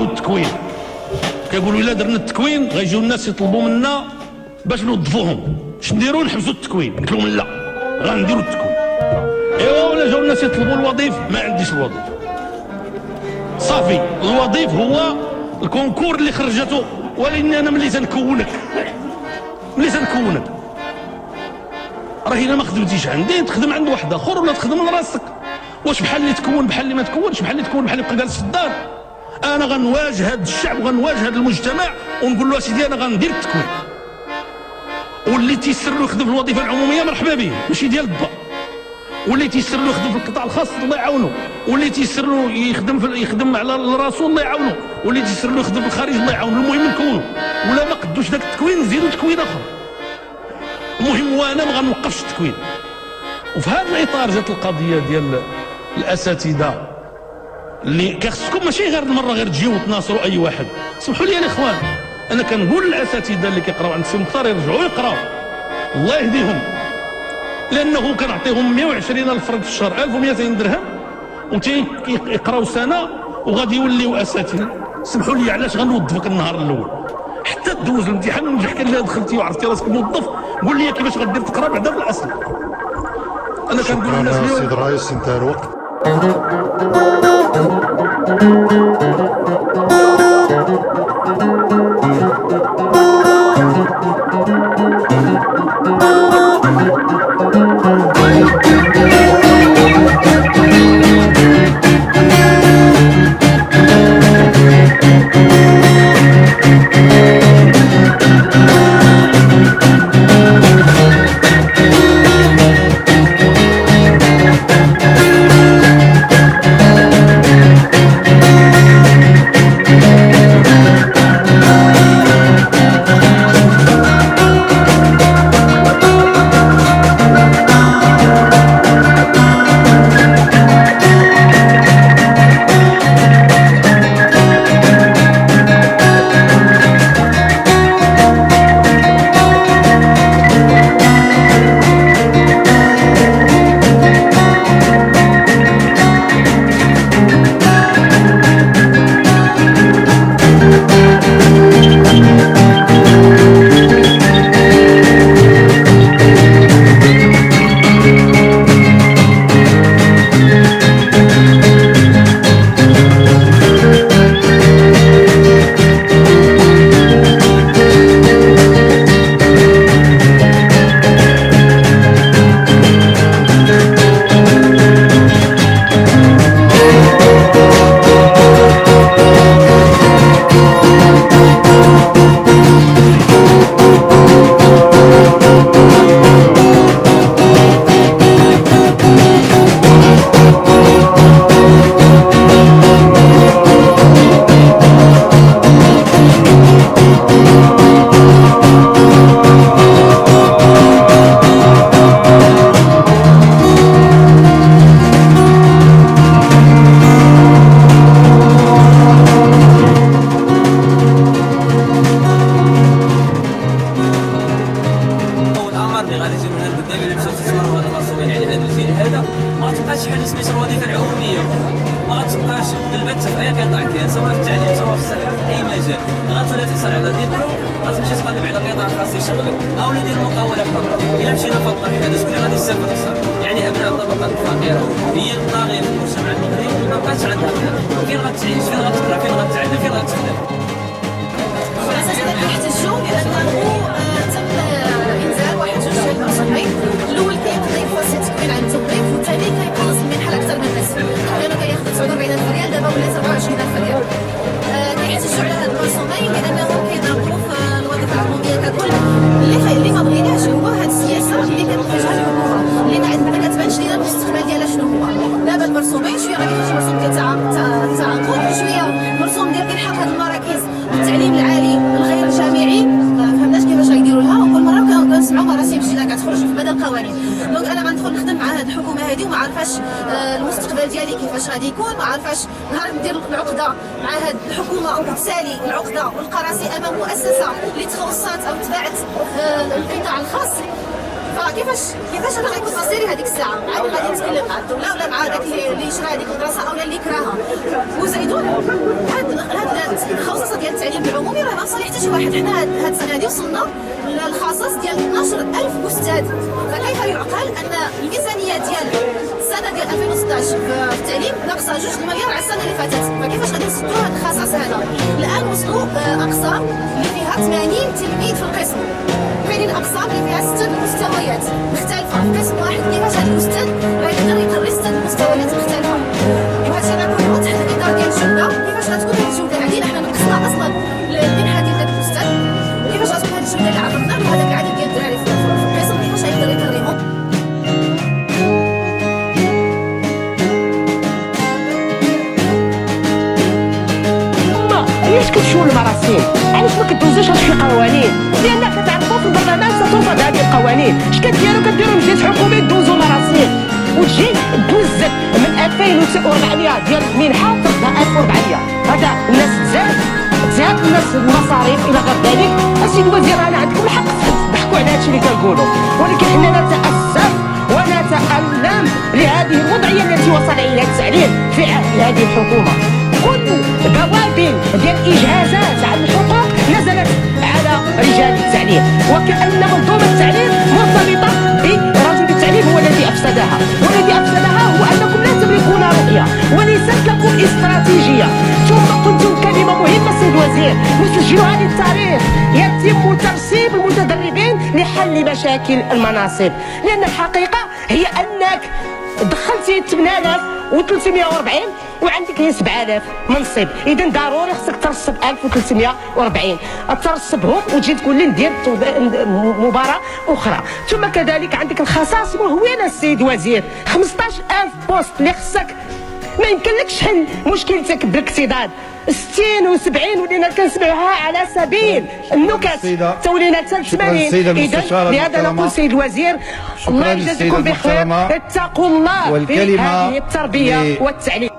التكوين. كيقولوا الا درنا التكوين غيجيو الناس يطلبوا منا باش نوظفوهم، اش نديروا؟ نحبسوا التكوين. قلت لهم لا، غنديروا التكوين. ايوا ولا جاو الناس يطلبوا الوظيف، ما عنديش الوظيفه. صافي، الوظيف هو الكونكور اللي خرجته، ولكن انا ملي تنكونك راه الا ما خدمتيش عندي تخدم عند واحد اخر ولا تخدم لراسك. واش بحال اللي تكون بحال اللي ما تكونش؟ بحال اللي تكون بحال اللي بقى جالس في الدار. انا غنواجه هذا الشعب وغنواجه هذا المجتمع ونقول له سيدي انا غندير التكوين، واللي تيسر له يخدم في الوظيفه العموميه مرحبا به، ماشي ديال الضا. واللي تيسر له يخدم في القطاع الخاص الله يعاونو، واللي تيسر له يخدم على راسو الله يعاونو، واللي تيسر له يخدم في الخارج الله يعاونو. المهم نكونوا، ولا ما قدوش داك التكوين نزيدوا تكوين اخر. المهم وانا ما غنوقفش التكوين. وفي هذا الاطار جات القضيه ديال الاساتذه اللي كيخصكم ماشي غير المره غير تجيو وتناصروا اي واحد. سمحوا لي الاخوان، انا كنقول للاساتذه اللي كيقراو عند السي مختار يرجعوا يقراو، الله يهديهم، لانه كنعطيهم 120,000 فرنك في الشهر، 1200 درهم، وتيقراو سنه وغادي يوليو اساتذه. سمحوا لي، علاش غنوظفك النهار الاول حتى تدوز الامتحان ونجح؟ كان اللي دخلتي وعرفتي راسك موظف، قول لي كيفاش غدير تقرا بعدا في الاصل. انا كنقول للناس اليوم سيد الرئيس انتهى الوقت. المستقبل ديالي كيفاش غادي يكون، ما عارفاش نهار ندير العقده مع هاد الحكومه وتسالي العقده ونلقى راسي امام مؤسسه اللي تخصصات او تبعت القطاع الخاص. فكيفاش انا غيكون مصيري هذيك الساعه؟ عاد غادي نتكلم مع الدوله ولا مع داك اللي شرا هذيك المدرسه او اللي كراها. وزيدون هاد التعليم العمومي راه ما وصل حتى شي واحد. حنا هاد السنه هادي وصلنا للخصص ديال 12000 استاذ. فكيف يعقل ان الميزانيه ديال السنه ديال 2016 في التعليم ناقصه 2 مليار على السنه اللي فاتت؟ فكيفاش غادي نسدوا هاد الخصص هذا؟ الان وصلوا اقسام اللي فيها 80 تلميذ في القسم، كاينين اقسام اللي فيها 6 المستويات مختلفه في قسم واحد. كيفاش هذا الاستاذ غيقدر يدرس 6 المستويات مختلفه؟ وهذا الشيء غنكون تحت الاطار ديال الجوده. كيفاش غتكون هذه الجوده هذه؟ حنا نقصنا اصلا المنحه ديال هذا الاستاذ، وكيفاش غتكون هذه الجوده اللي عرفنا بهذاك العدد ديال الدراري في القسم؟ كيفاش غيقدر يكرمهم؟ علاش كتشوفوا المراسيم؟ علاش ما كدوزوش هادشي قوانين؟ لان كتعرفوا في البرلمان سترفض هذه القوانين. اش كديروا؟ كديروا مجلس حكومي دوزوا مراسيم وتجي دوز من 2400 ديال المنحه ترفضها 1400. هذا الناس تزاد الناس المصاريف الى غير ذلك. السيد الوزير انا عندكم الحق تضحكوا على هادشي اللي كنقولوا، ولكن حنا نتاسف ونتألم لهذه الوضعيه التي وصل اليها التعليم في عهد هذه الحكومه. كل بوابل ديال الاجازات على الحقوق نزلت على رجال التعليم، وكأن منظومه التعليم مرتبطه برجل التعليم هو الذي افسدها. والذي افسدها هو انكم لا تملكون رؤيه وليست لكم استراتيجيه. ثم قلتم كلمه مهمه سيد الوزير نسجلها للتاريخ: يتم ترسيب المتدربين لحل مشاكل المناصب. لان الحقيقه هي انك دخلتي 8340 وعندك هي 7000 منصب، اذا ضروري خصك ترسب 1340 ترسبهم وتجي تقول لي ندير مباراه اخرى. ثم كذلك عندك الخصائص مهوله السيد الوزير، 15000 بوست اللي خصك. ما يمكنلكش حل مشكلتك بالاقتصاد 60 و70 ولينا كنسمعوها على سبيل النكت تولينا حتى 80. اذا لهذا نقول سيد الوزير الله يجازيكم بخير، اتقوا الله في هذه التربيه والتعليم.